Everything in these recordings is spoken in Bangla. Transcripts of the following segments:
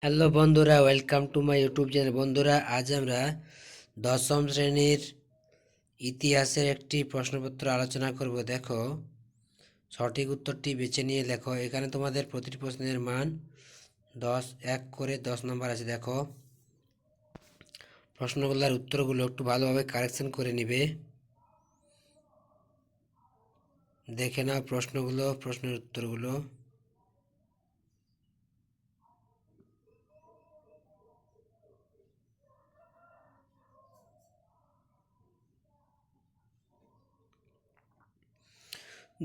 হ্যালো বন্ধুরা, welcome to my YouTube channel. বন্ধুরা, আজ আমরা দশম শ্রেণীর ইতিহাসের একটি প্রশ্নপত্র আলোচনা করব। দেখো, সঠিক উত্তরটি বেছে নিয়ে লেখো। এখানে তোমাদের প্রতিটি প্রশ্নের মান 1 করে 10 নম্বর আছে। দেখো, প্রশ্নগুলোর উত্তরগুলো একটু ভালোভাবে কারেকশন করে নিবে। দেখে নাও প্রশ্নের উত্তরগুলো।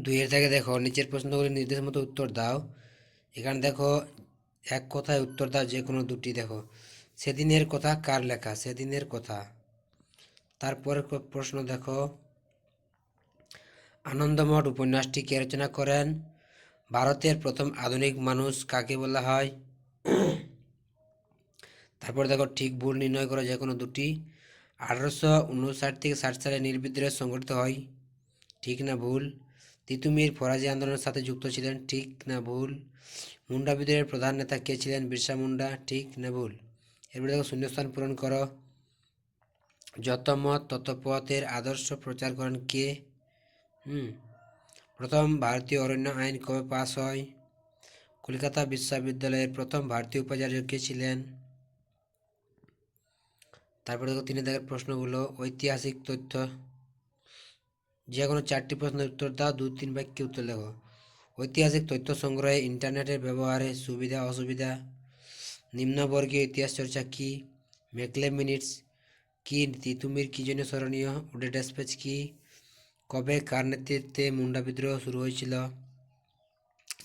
দুইয়ের থেকে দেখো, নিচের প্রশ্নগুলি নির্দেশ মতো উত্তর দাও। এখানে দেখো, এক কথায় উত্তর দাও যে কোনো দুটি। দেখো, সেদিনের কথা কার লেখা? সেদিনের কথা। তারপরে প্রশ্ন দেখো, আনন্দমঠ উপন্যাসটি কে রচনা করেন? ভারতের প্রথম আধুনিক মানুষ কাকে বলা হয়? তারপর দেখো, ঠিক ভুল নির্ণয় করো যে কোনো দুটি। 1859 থেকে 60 সালে নীল বিদ্রোহ সংগঠিত হয়, ঠিক না ভুল? তিতুমির ফরাজি আন্দোলনের সাথে যুক্ত ছিলেন, ঠিক না ভুল? মুন্ডা বিদ্রোহের প্রধান নেতা কে ছিলেন? বিরসা মুন্ডা, ঠিক না ভুল? এরপরে দেখো, শূন্যস্থান পূরণ করো। যত মত তত পথের আদর্শ প্রচার করেন কে? প্রথম ভারতীয় অরণ্য আইন কবে পাস হয়? কলকাতা বিশ্ববিদ্যালয়ের প্রথম ভারতীয় উপাচার্য কে ছিলেন? তারপরে দেখো, 3 দাগের প্রশ্নগুলো। ঐতিহাসিক তথ্য, যে কোনো 4টি প্রশ্নের উত্তর দাও, 2-3 বাক্যে উত্তর লেখো। ঐতিহাসিক তথ্য সংগ্রহে ইন্টারনেটের ব্যবহারে সুবিধা অসুবিধা? নিম্নবর্গীয় ইতিহাস চর্চা কি? মেকলে মিনিটস কি? তিতুমির কি জন্য স্মরণীয়? উডে ডেসপেচ কি? কবে কার নেতৃত্বে মুন্ডা বিদ্রোহ শুরু হয়েছিল?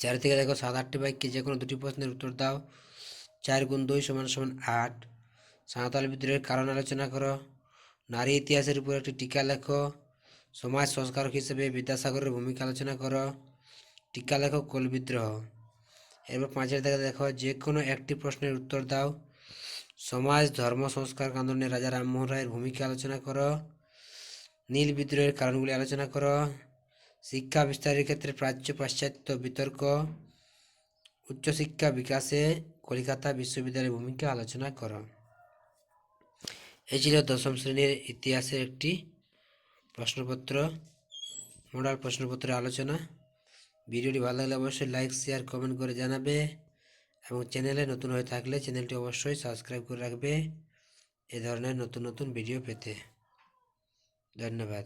4 থেকে দেখো, 7-8টি বাক্যে যে কোনো দুটি প্রশ্নের উত্তর দাও। 4 গুণ 2 সমান সমান 8। সাঁওতাল বিদ্রোহের কারণ আলোচনা করো। নারী ইতিহাসের উপর একটি টিকা লেখো। সমাজ সংস্কারক হিসেবে বিদ্যাসাগরের ভূমিকা আলোচনা করো। টিকা লেখো কোল বিদ্রোহ। এরপর 5 দেখো, যে কোনো একটি প্রশ্নের উত্তর দাও। সমাজ ধর্ম সংস্কার আন্দোলনে রাজা রামমোহন রায়ের ভূমিকা আলোচনা করো। নীল বিদ্রোহের কারণগুলি আলোচনা করো। শিক্ষা বিস্তারের ক্ষেত্রে প্রাচ্য পাশ্চাত্য বিতর্ক। উচ্চশিক্ষা বিকাশে কলকাতা বিশ্ববিদ্যালয়ের ভূমিকা আলোচনা করো। এই ছিল দশম শ্রেণীর ইতিহাসের একটি প্রশ্নপত্র, মডেল প্রশ্নপত্রের আলোচনা। ভিডিওটি ভালো লাগলে অবশ্যই লাইক শেয়ার কমেন্ট করে জানাবে, এবং চ্যানেলে নতুন হয়ে থাকলে চ্যানেলটি অবশ্যই সাবস্ক্রাইব করে রাখবে এ ধরনের নতুন নতুন ভিডিও পেতে। ধন্যবাদ।